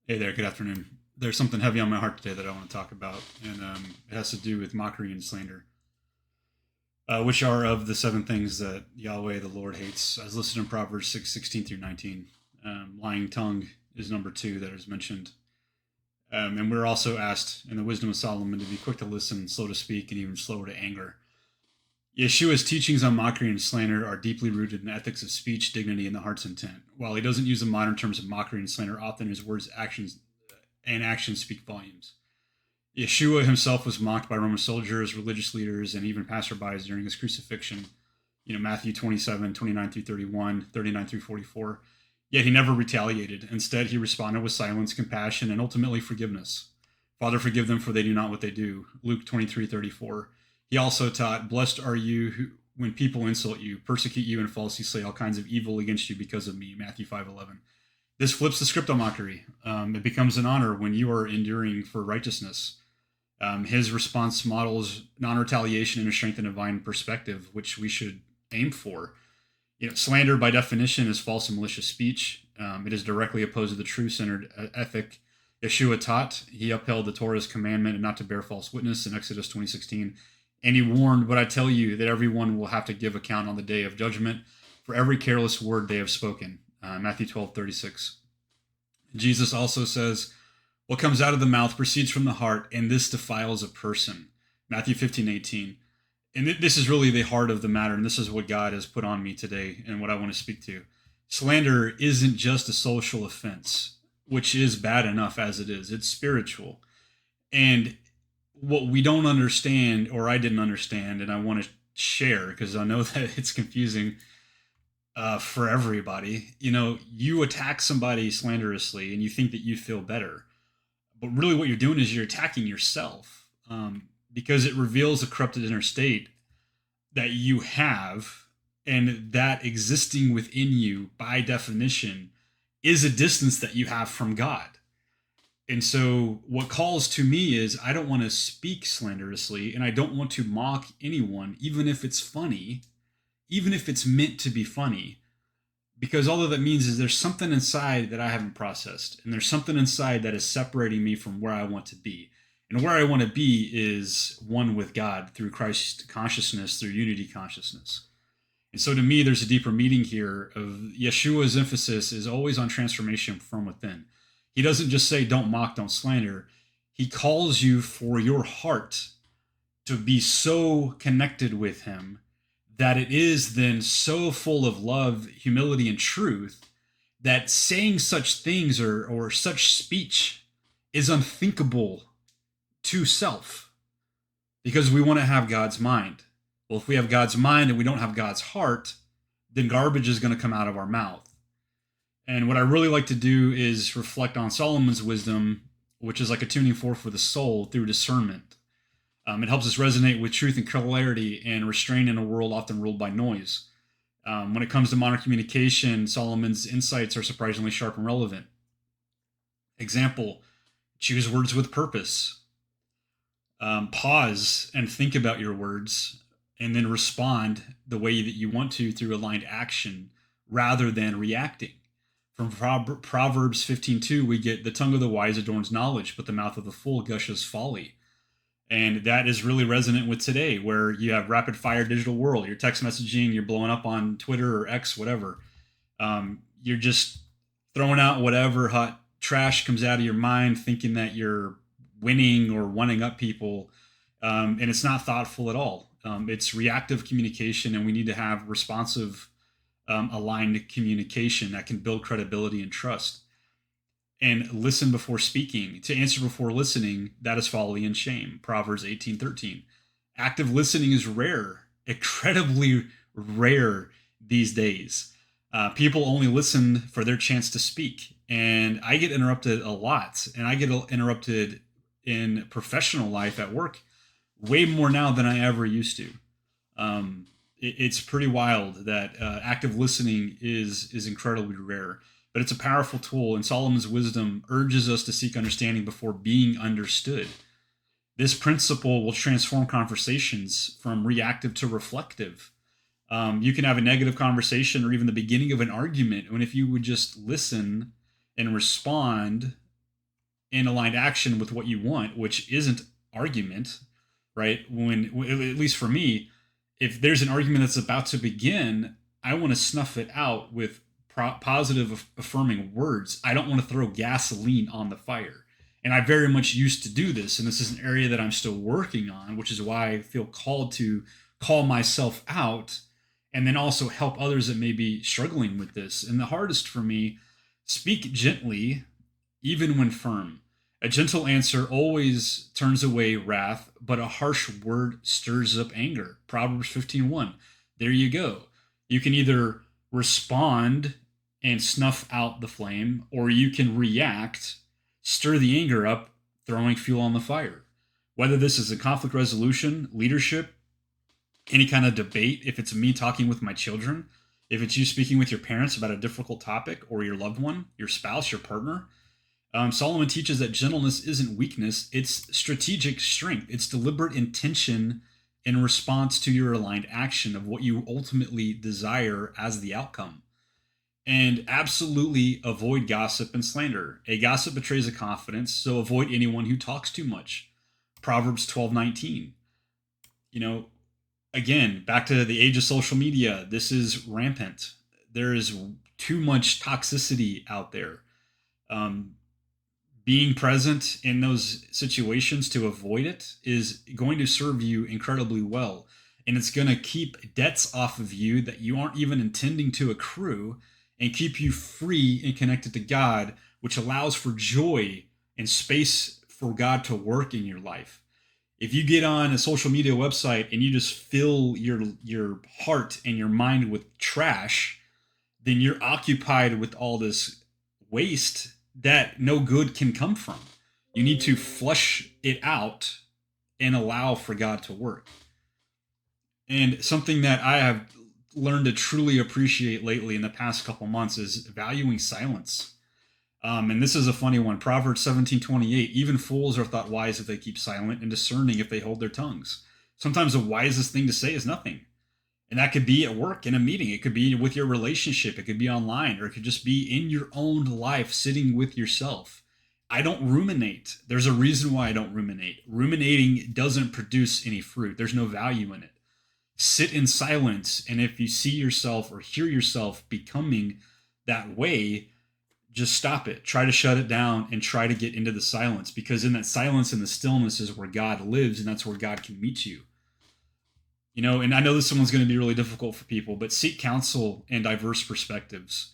Hey there, good afternoon. There's something heavy on my heart today that I want to talk about, and it has to do with mockery and slander, which are of the seven things that Yahweh the Lord hates, as listed in Proverbs 6:16 through 19. Lying tongue is number two that is mentioned. And we're also asked in the wisdom of Solomon to be quick to listen, slow to speak, and even slower to anger. Yeshua's teachings on mockery and slander are deeply rooted in ethics of speech, dignity, and the heart's intent. While he doesn't use the modern terms of mockery and slander, often his words, actions, and actions speak volumes. Yeshua himself was mocked by Roman soldiers, religious leaders, and even passerbys during his crucifixion. Matthew 27, 29 through 31, 39 through 44. Yet he never retaliated. Instead, he responded with silence, compassion, and ultimately forgiveness. Father, forgive them, for they do not what they do. Luke 23:34. He also taught, blessed are you when people insult you, persecute you, and falsely say all kinds of evil against you because of me. Matthew 5:11. This flips the script on mockery. It becomes an honor when you are enduring for righteousness. His response models non-retaliation and a strength and divine perspective, which we should aim for. Slander by definition is false and malicious speech. It is directly opposed to the true-centered ethic Yeshua taught. He upheld the Torah's commandment not to bear false witness in Exodus 20:16, and he warned, "But I tell you that everyone will have to give account on the day of judgment for every careless word they have spoken." Matthew 12:36. Jesus also says, what comes out of the mouth proceeds from the heart, and this defiles a person. Matthew 15:18. And this is really the heart of the matter, and this is what God has put on me today and what I want to speak to. Slander isn't just a social offense, which is bad enough as it is. It's spiritual. And what we don't understand, or I didn't understand, and I want to share because I know that it's confusing for everybody. You attack somebody slanderously and you think that you feel better. But really, what you're doing is you're attacking yourself, because it reveals a corrupted inner state that you have, and that existing within you, by definition, is a distance that you have from God. And so, what calls to me is I don't want to speak slanderously, and I don't want to mock anyone, even if it's funny, even if it's meant to be funny. Because all that means is there's something inside that I haven't processed, and there's something inside that is separating me from where I want to be. And where I want to be is one with God through Christ consciousness, through unity consciousness. And so to me, there's a deeper meaning here of Yeshua's emphasis is always on transformation from within. He doesn't just say, don't mock, don't slander. He calls you for your heart to be so connected with him that it is then so full of love, humility, and truth that saying such things or such speech is unthinkable to self, because we want to have God's mind. Well, if we have God's mind and we don't have God's heart, then garbage is going to come out of our mouth. And what I really like to do is reflect on Solomon's wisdom, which is like a tuning fork for the soul through discernment. It helps us resonate with truth and clarity and restrain in a world often ruled by noise. When it comes to modern communication, Solomon's insights are surprisingly sharp and relevant. Example, choose words with purpose. Pause and think about your words, and then respond the way that you want to through aligned action rather than reacting. From Proverbs 15:2, we get the tongue of the wise adorns knowledge, but the mouth of the fool gushes folly. And that is really resonant with today, where you have rapid fire digital world. You're text messaging, you're blowing up on Twitter or X, whatever. You're just throwing out whatever hot trash comes out of your mind, thinking that you're winning or one up people. And it's not thoughtful at all. It's reactive communication, and we need to have responsive, aligned communication that can build credibility and trust. And listen before speaking. To answer before listening, that is folly and shame. Proverbs 18:13. Active listening is rare, incredibly rare these days. People only listen for their chance to speak. And I get interrupted a lot. And I get interrupted in professional life at work way more now than I ever used to. It's pretty wild that active listening is incredibly rare. But it's a powerful tool, and Solomon's wisdom urges us to seek understanding before being understood. This principle will transform conversations from reactive to reflective. You can have a negative conversation or even the beginning of an argument, and if you would just listen and respond in aligned action with what you want, which isn't argument, right? At least for me, if there's an argument that's about to begin, I want to snuff it out with positive, affirming words. I don't want to throw gasoline on the fire. And I very much used to do this. And this is an area that I'm still working on, which is why I feel called to call myself out and then also help others that may be struggling with this. And the hardest for me, speak gently, even when firm. A gentle answer always turns away wrath, but a harsh word stirs up anger. Proverbs 15:1. There you go. You can either respond and snuff out the flame, or you can react, stir the anger up, throwing fuel on the fire. Whether this is a conflict resolution, leadership, any kind of debate, if it's me talking with my children, if it's you speaking with your parents about a difficult topic, or your loved one, your spouse, your partner, Solomon teaches that gentleness isn't weakness, it's strategic strength. It's deliberate intention in response to your aligned action of what you ultimately desire as the outcome. And absolutely avoid gossip and slander. A gossip betrays a confidence, so avoid anyone who talks too much. Proverbs 12:19. You know, again, back to the age of social media, this is rampant. There is too much toxicity out there. Being present in those situations to avoid it is going to serve you incredibly well. And it's going to keep debts off of you that you aren't even intending to accrue and keep you free and connected to God, which allows for joy and space for God to work in your life. If you get on a social media website and you just fill your heart and your mind with trash, then you're occupied with all this waste that no good can come from. You need to flush it out and allow for God to work. And something that I have learned to truly appreciate lately in the past couple months is valuing silence. And this is a funny one. Proverbs 17:28. Even fools are thought wise if they keep silent, and discerning if they hold their tongues. Sometimes the wisest thing to say is nothing. And that could be at work in a meeting. It could be with your relationship. It could be online, or it could just be in your own life, sitting with yourself. I don't ruminate. There's a reason why I don't ruminate. Ruminating doesn't produce any fruit. There's no value in it. Sit in silence. And if you see yourself or hear yourself becoming that way, just stop it. Try to shut it down and try to get into the silence, because in that silence and the stillness is where God lives, and that's where God can meet you. You know, and I know this one's going to be really difficult for people, but seek counsel and diverse perspectives.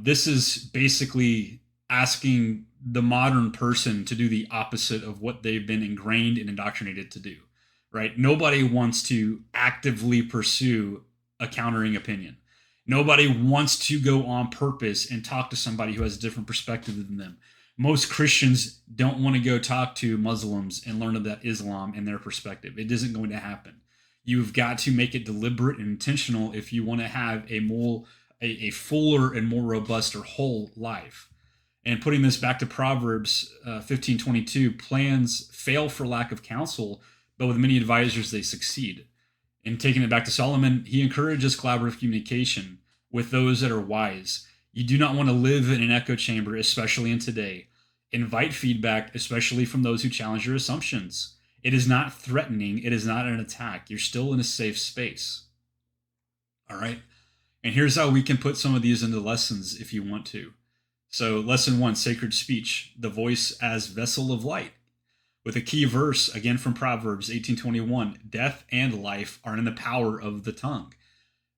This is basically asking the modern person to do the opposite of what they've been ingrained and indoctrinated to do, right? Nobody wants to actively pursue a countering opinion. Nobody wants to go on purpose and talk to somebody who has a different perspective than them. Most Christians don't want to go talk to Muslims and learn about Islam and their perspective. It isn't going to happen. You've got to make it deliberate and intentional if you want to have a fuller and more robust or whole life. And putting this back to Proverbs 15:22, plans fail for lack of counsel, but with many advisors they succeed. And taking it back to Solomon, he encourages collaborative communication with those that are wise. You do not want to live in an echo chamber, especially in today. Invite feedback, especially from those who challenge your assumptions. It is not threatening. It is not an attack. You're still in a safe space. All right. And here's how we can put some of these into lessons if you want to. So, lesson 1, sacred speech, the voice as vessel of light. With a key verse, again from Proverbs 18:21, death and life are in the power of the tongue.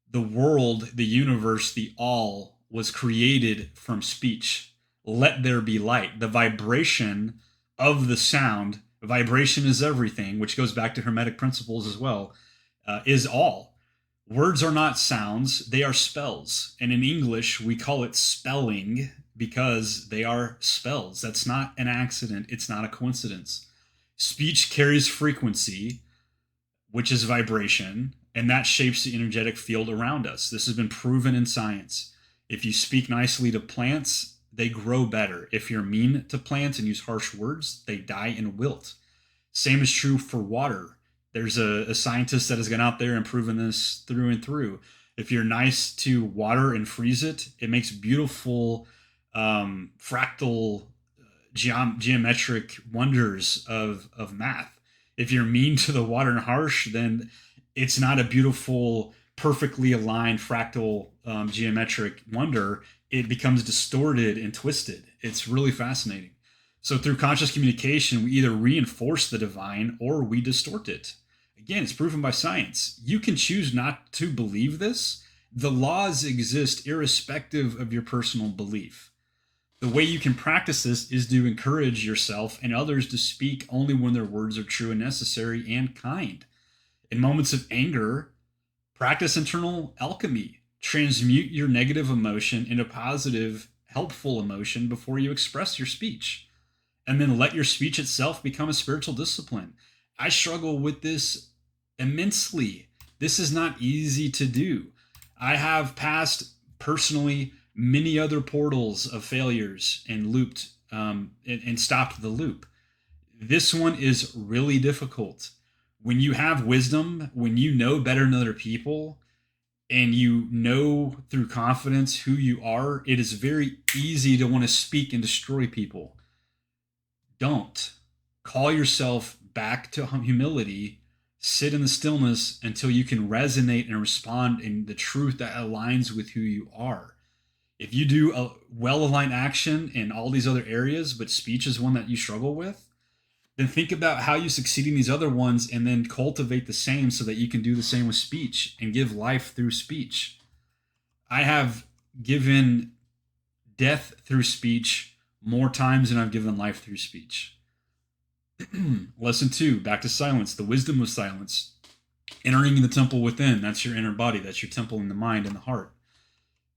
The world, the universe, the all was created from speech. Let there be light. The vibration of the sound, vibration is everything, which goes back to Hermetic principles as well, is all. Words are not sounds, they are spells. And in English, we call it spelling because they are spells. That's not an accident, it's not a coincidence. Speech carries frequency, which is vibration, and that shapes the energetic field around us. This has been proven in science. If you speak nicely to plants, they grow better. If you're mean to plants and use harsh words, they die and wilt. Same is true for water. There's a scientist that has gone out there and proven this through and through. If you're nice to water and freeze it, it makes beautiful fractal geometric wonders of math. If you're mean to the water and harsh, then it's not a beautiful, perfectly aligned fractal geometric wonder. It becomes distorted and twisted. It's really fascinating. So through conscious communication, we either reinforce the divine or we distort it. Again, it's proven by science. You can choose not to believe this. The laws exist irrespective of your personal belief. The way you can practice this is to encourage yourself and others to speak only when their words are true and necessary and kind. In moments of anger, practice internal alchemy. Transmute your negative emotion into positive, helpful emotion before you express your speech. And then let your speech itself become a spiritual discipline. I struggle with this immensely. This is not easy to do. I have passed personally many other portals of failures and looped and stopped the loop. This one is really difficult. When you have wisdom, when you know better than other people, and you know through confidence who you are, it is very easy to want to speak and destroy people. Don't. Call yourself back to humility. Sit in the stillness until you can resonate and respond in the truth that aligns with who you are. If you do a well-aligned action in all these other areas, but speech is one that you struggle with, then think about how you succeed in these other ones and then cultivate the same so that you can do the same with speech and give life through speech. I have given death through speech more times than I've given life through speech. Lesson 2, back to silence, the wisdom of silence. Entering the temple within, that's your inner body, that's your temple in the mind and the heart.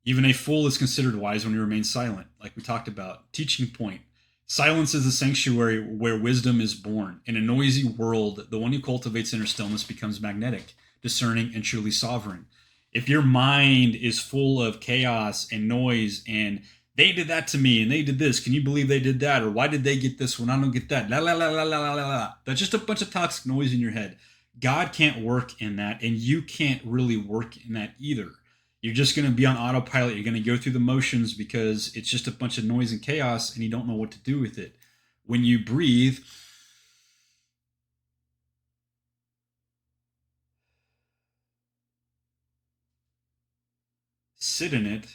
Even a fool is considered wise when he remains silent, like we talked about. Teaching point. Silence is the sanctuary where wisdom is born. In a noisy world, the one who cultivates inner stillness becomes magnetic, discerning, and truly sovereign. If your mind is full of chaos and noise and they did that to me and they did this, can you believe they did that? Or why did they get this when I don't get that? La la la la la la la. That's just a bunch of toxic noise in your head. God can't work in that, and you can't really work in that either. You're just going to be on autopilot. You're going to go through the motions because it's just a bunch of noise and chaos and you don't know what to do with it. When you breathe, sit in it,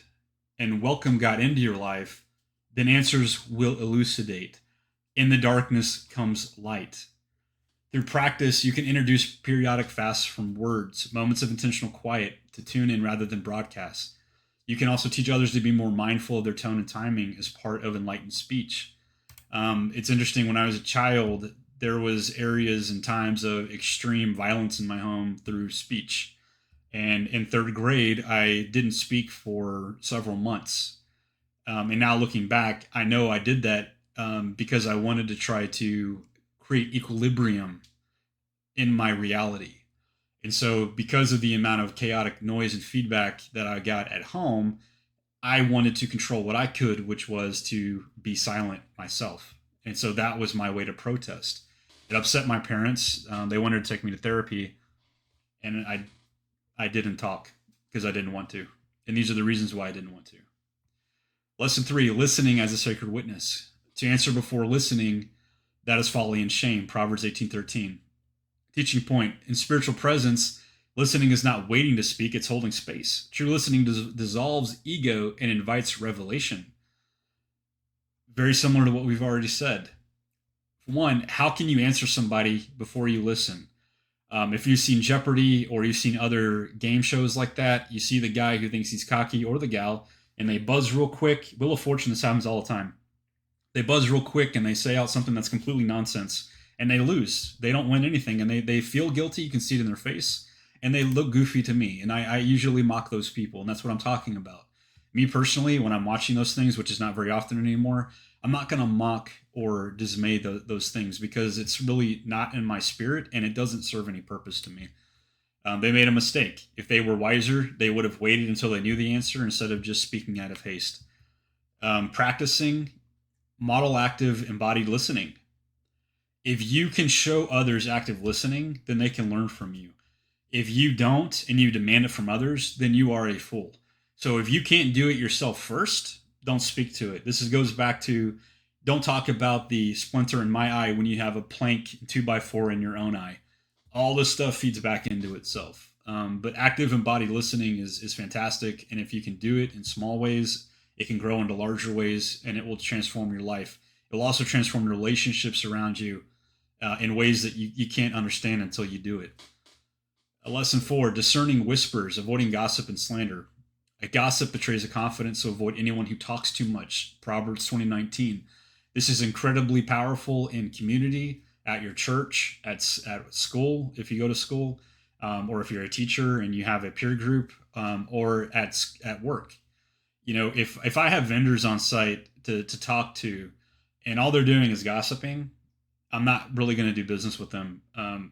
and welcome God into your life, then answers will elucidate. In the darkness comes light. Through practice, you can introduce periodic fasts from words, moments of intentional quiet to tune in rather than broadcast. You can also teach others to be more mindful of their tone and timing as part of enlightened speech. It's interesting, when I was a child, there was areas and times of extreme violence in my home through speech. And in third grade, I didn't speak for several months. And now looking back, I know I did that because I wanted to try to create equilibrium in my reality. And so, because of the amount of chaotic noise and feedback that I got at home, I wanted to control what I could, which was to be silent myself. And so that was my way to protest. It upset my parents. They wanted to take me to therapy, and I didn't talk because I didn't want to. And these are the reasons why I didn't want to. Lesson 3, listening as a sacred witness. To answer before listening, that is folly and shame. Proverbs 18:13. Teaching point. In spiritual presence, listening is not waiting to speak, it's holding space. True listening dissolves ego and invites revelation. Very similar to what we've already said. One, how can you answer somebody before you listen? If you've seen Jeopardy or you've seen other game shows like that, you see the guy who thinks he's cocky or the gal, and they buzz real quick. Wheel of Fortune, this happens all the time. They buzz real quick and they say out something that's completely nonsense, and they lose. They don't win anything, and they feel guilty. You can see it in their face, and they look goofy to me. And I usually mock those people, and that's what I'm talking about. Me personally, when I'm watching those things, which is not very often anymore, I'm not going to mock or dismay those things because it's really not in my spirit and it doesn't serve any purpose to me. They made a mistake. If they were wiser, they would have waited until they knew the answer instead of just speaking out of haste. Practicing model active embodied listening. If you can show others active listening, then they can learn from you. If you don't and you demand it from others, then you are a fool. So if you can't do it yourself first, don't speak to it. This goes back to Don't talk about the splinter in my eye when you have a plank 2x4 in your own eye. All this stuff feeds back into itself. But active embodied listening is fantastic. And if you can do it in small ways, it can grow into larger ways and it will transform your life. It will also transform your relationships around you in ways that you can't understand until you do it. Lesson 4, discerning whispers, avoiding gossip and slander. A gossip betrays a confidence, so avoid anyone who talks too much. Proverbs 20:19. This is incredibly powerful in community, at your church, at school, if you go to school, or if you're a teacher and you have a peer group, or at work. You know, if I have vendors on site to talk to, and all they're doing is gossiping, I'm not really going to do business with them.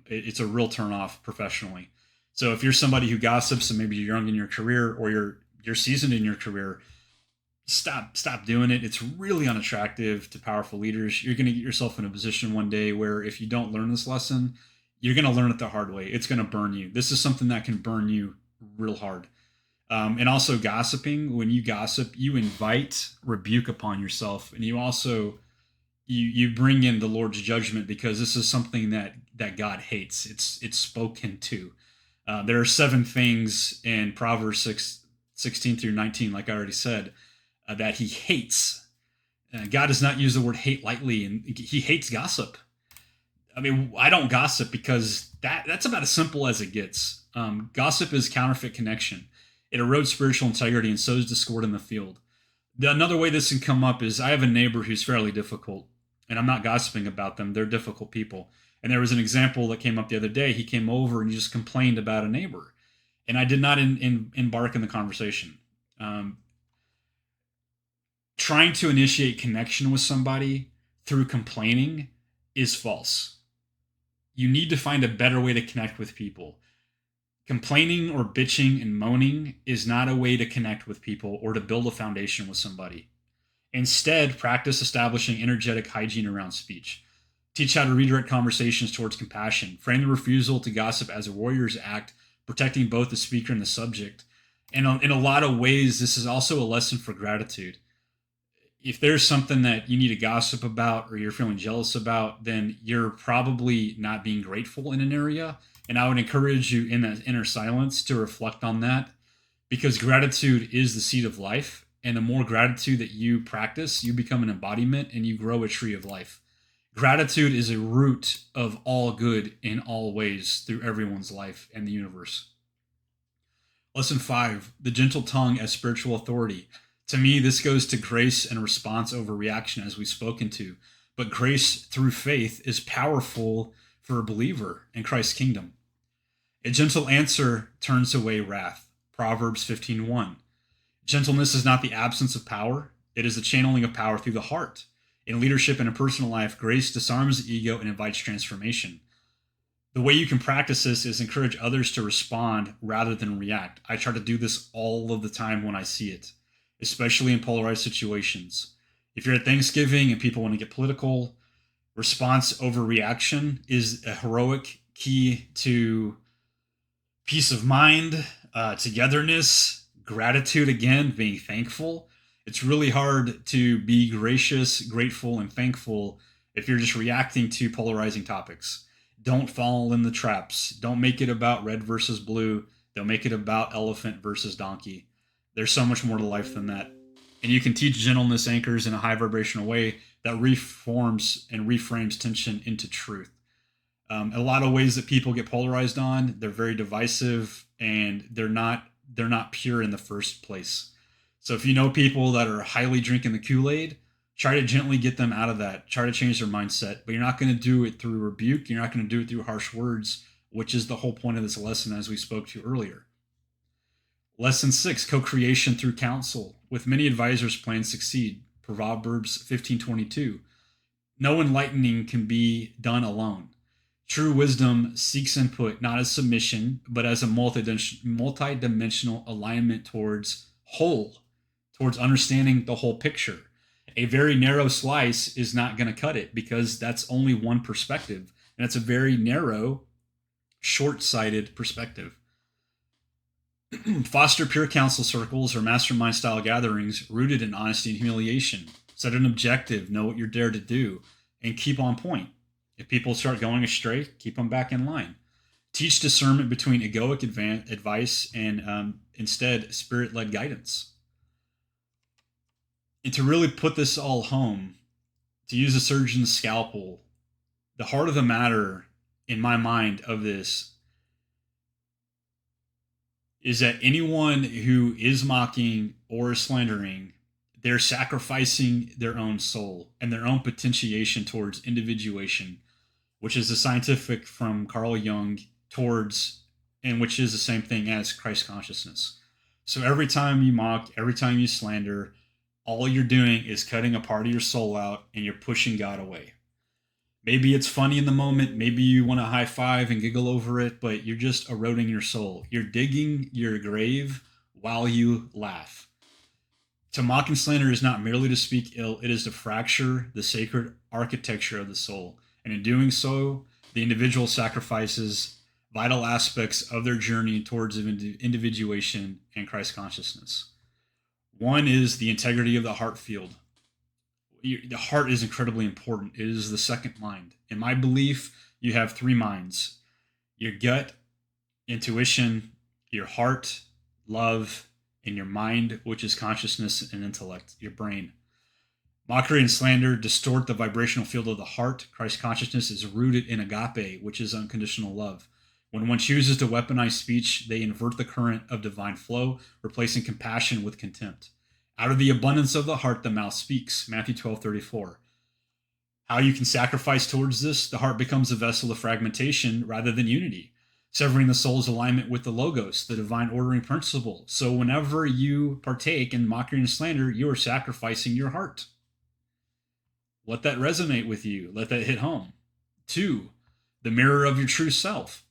It's a real turnoff professionally. So if you're somebody who gossips and maybe you're young in your career or you're seasoned in your career, stop doing it. It's really unattractive to powerful leaders. You're going to get yourself in a position one day where if you don't learn this lesson, you're going to learn it the hard way. It's going to burn you. This is something that can burn you real hard. And also gossiping. When you gossip, you invite rebuke upon yourself, and you also you bring in the Lord's judgment because this is something that God hates. It's spoken to. There are 7 things in Proverbs 16 through 19, like I already said, that he hates. God does not use the word hate lightly, and he hates gossip. I mean, I don't gossip because that's about as simple as it gets. Gossip is counterfeit connection. It erodes spiritual integrity and sows discord in the field. Another way this can come up is I have a neighbor who's fairly difficult, and I'm not gossiping about them. They're difficult people. And there was an example that came up the other day. He came over and he just complained about a neighbor. And I did not embark in the conversation. Trying to initiate connection with somebody through complaining is false. You need to find a better way to connect with people. Complaining or bitching and moaning is not a way to connect with people or to build a foundation with somebody. Instead, practice establishing energetic hygiene around speech. Teach how to redirect conversations towards compassion. Frame the refusal to gossip as a warrior's act, protecting both the speaker and the subject. And in a lot of ways, this is also a lesson for gratitude. If there's something that you need to gossip about or you're feeling jealous about, then you're probably not being grateful in an area. And I would encourage you in that inner silence to reflect on that, because gratitude is the seed of life. And the more gratitude that you practice, you become an embodiment and you grow a tree of life. Gratitude is a root of all good in all ways through everyone's life and the universe. Lesson 5, the gentle tongue as spiritual authority. To me, this goes to grace and response over reaction, as we've spoken to. But grace through faith is powerful for a believer in Christ's kingdom. A gentle answer turns away wrath. Proverbs 15:1. Gentleness is not the absence of power. It is the channeling of power through the heart. In leadership and in personal life, grace disarms the ego and invites transformation. The way you can practice this is encourage others to respond rather than react. I try to do this all of the time when I see it, especially in polarized situations. If you're at Thanksgiving and people want to get political, response over reaction is a heroic key to peace of mind, togetherness, gratitude, again, being thankful. It's really hard to be gracious, grateful, and thankful if you're just reacting to polarizing topics. Don't fall in the traps. Don't make it about red versus blue. Don't make it about elephant versus donkey. There's so much more to life than that. And you can teach gentleness anchors in a high vibrational way that reforms and reframes tension into truth. A lot of ways that people get polarized on, they're very divisive and they're not pure in the first place. So if you know people that are highly drinking the Kool-Aid, try to gently get them out of that. Try to change their mindset, but you're not going to do it through rebuke. You're not going to do it through harsh words, which is the whole point of this lesson, as we spoke to earlier. Lesson 6, co-creation through counsel. With many advisors, plans succeed. Proverbs 15:22. No enlightening can be done alone. True wisdom seeks input not as submission, but as a multi-dimensional alignment towards understanding the whole picture. A very narrow slice is not going to cut it because that's only one perspective. And it's a very narrow, short-sighted perspective. Foster pure counsel circles or mastermind style gatherings rooted in honesty and humiliation. Set an objective, know what you're there to do, and keep on point. If people start going astray, keep them back in line. Teach discernment between egoic advice and instead spirit led guidance. And to really put this all home, to use a surgeon's scalpel, the heart of the matter in my mind of this is that anyone who is mocking or slandering, they're sacrificing their own soul and their own potentiation towards individuation, which is the scientific from Carl Jung towards, and which is the same thing as Christ consciousness. So every time you mock, every time you slander, all you're doing is cutting a part of your soul out and you're pushing God away. Maybe it's funny in the moment. Maybe you want to high five and giggle over it, but you're just eroding your soul. You're digging your grave while you laugh. To mock and slander is not merely to speak ill, it is to fracture the sacred architecture of the soul. And in doing so, the individual sacrifices vital aspects of their journey towards individuation and Christ consciousness. One is the integrity of the heart field. The heart is incredibly important. It is the second mind. In my belief, you have three minds: your gut, intuition, your heart, love, and your mind, which is consciousness and intellect, your brain. Mockery and slander distort the vibrational field of the heart. Christ consciousness is rooted in agape, which is unconditional love. When one chooses to weaponize speech, they invert the current of divine flow, replacing compassion with contempt. Out of the abundance of the heart, the mouth speaks. Matthew 12:34. How you can sacrifice towards this: the heart becomes a vessel of fragmentation rather than unity, severing the soul's alignment with the logos, the divine ordering principle. So whenever you partake in mockery and slander, you are sacrificing your heart. Let that resonate with you. Let that hit home. 2, the mirror of your true self.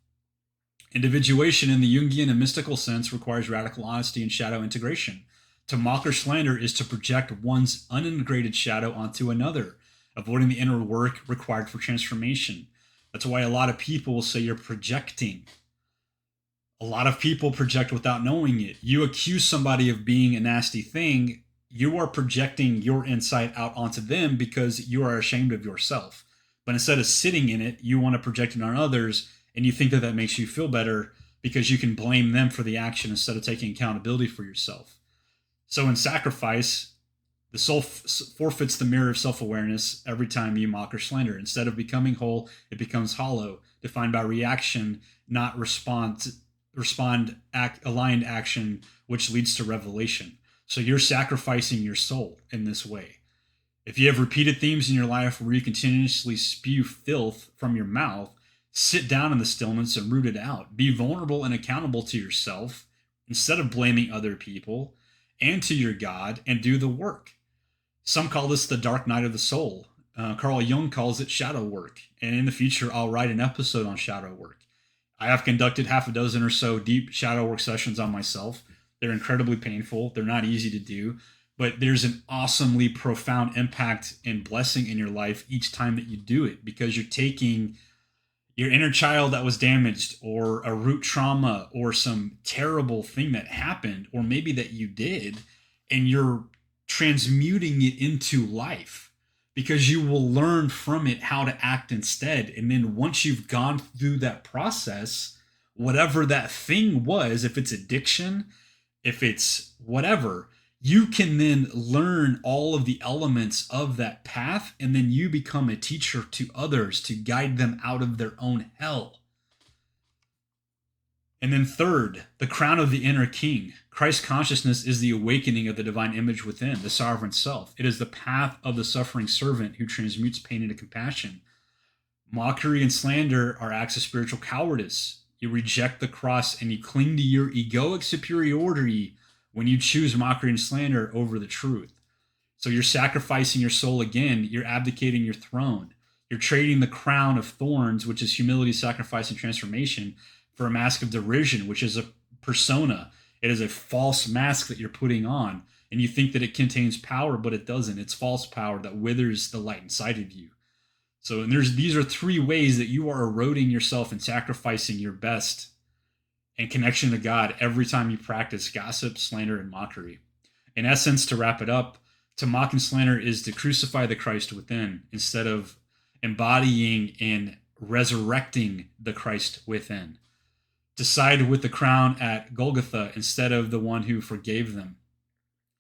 Individuation in the Jungian and mystical sense requires radical honesty and shadow integration. To mock or slander is to project one's unintegrated shadow onto another, avoiding the inner work required for transformation. That's why a lot of people will say you're projecting. A lot of people project without knowing it. You accuse somebody of being a nasty thing, you are projecting your insight out onto them because you are ashamed of yourself. But instead of sitting in it, you want to project it on others, and you think that that makes you feel better because you can blame them for the action instead of taking accountability for yourself. So in sacrifice, the soul forfeits the mirror of self-awareness every time you mock or slander. Instead of becoming whole, it becomes hollow, defined by reaction, not aligned action, which leads to revelation. So you're sacrificing your soul in this way. If you have repeated themes in your life where you continuously spew filth from your mouth, sit down in the stillness and root it out. Be vulnerable and accountable to yourself instead of blaming other people, and to your God, and do the work. Some call this the dark night of the soul. Carl Jung calls it shadow work. And in the future, I'll write an episode on shadow work. I have conducted half a dozen or so deep shadow work sessions on myself. They're incredibly painful. They're not easy to do, but there's an awesomely profound impact and blessing in your life each time that you do it, because you're taking your inner child that was damaged, or a root trauma, or some terrible thing that happened, or maybe that you did, and you're transmuting it into life, because you will learn from it how to act instead. And then once you've gone through that process, whatever that thing was, if it's addiction, if it's whatever, you can then learn all of the elements of that path, and then you become a teacher to others to guide them out of their own hell. And then third, the crown of the inner king. Christ consciousness is the awakening of the divine image within, the sovereign self. It is the path of the suffering servant who transmutes pain into compassion. Mockery and slander are acts of spiritual cowardice. You reject the cross and you cling to your egoic superiority when you choose mockery and slander over the truth. So you're sacrificing your soul again. You're abdicating your throne. You're trading the crown of thorns, which is humility, sacrifice, and transformation, for a mask of derision, which is a persona. It is a false mask that you're putting on, and you think that it contains power, but it doesn't. It's false power that withers the light inside of you. So these are 3 ways that you are eroding yourself and sacrificing your best and connection to God every time you practice gossip, slander, and mockery. In essence, to wrap it up, To mock and slander is to crucify the Christ within instead of embodying and resurrecting the Christ within. To side with the crown at Golgotha instead of the one who forgave them.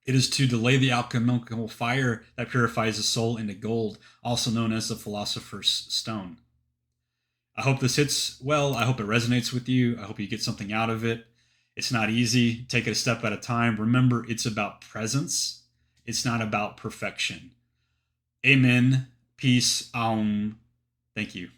It is to delay the alchemical fire that purifies the soul into gold, also known as the philosopher's stone. I hope this hits well. I hope it resonates with you. I hope you get something out of it. It's not easy. Take it a step at a time. Remember, it's about presence. It's not about perfection. Amen. Peace. Thank you.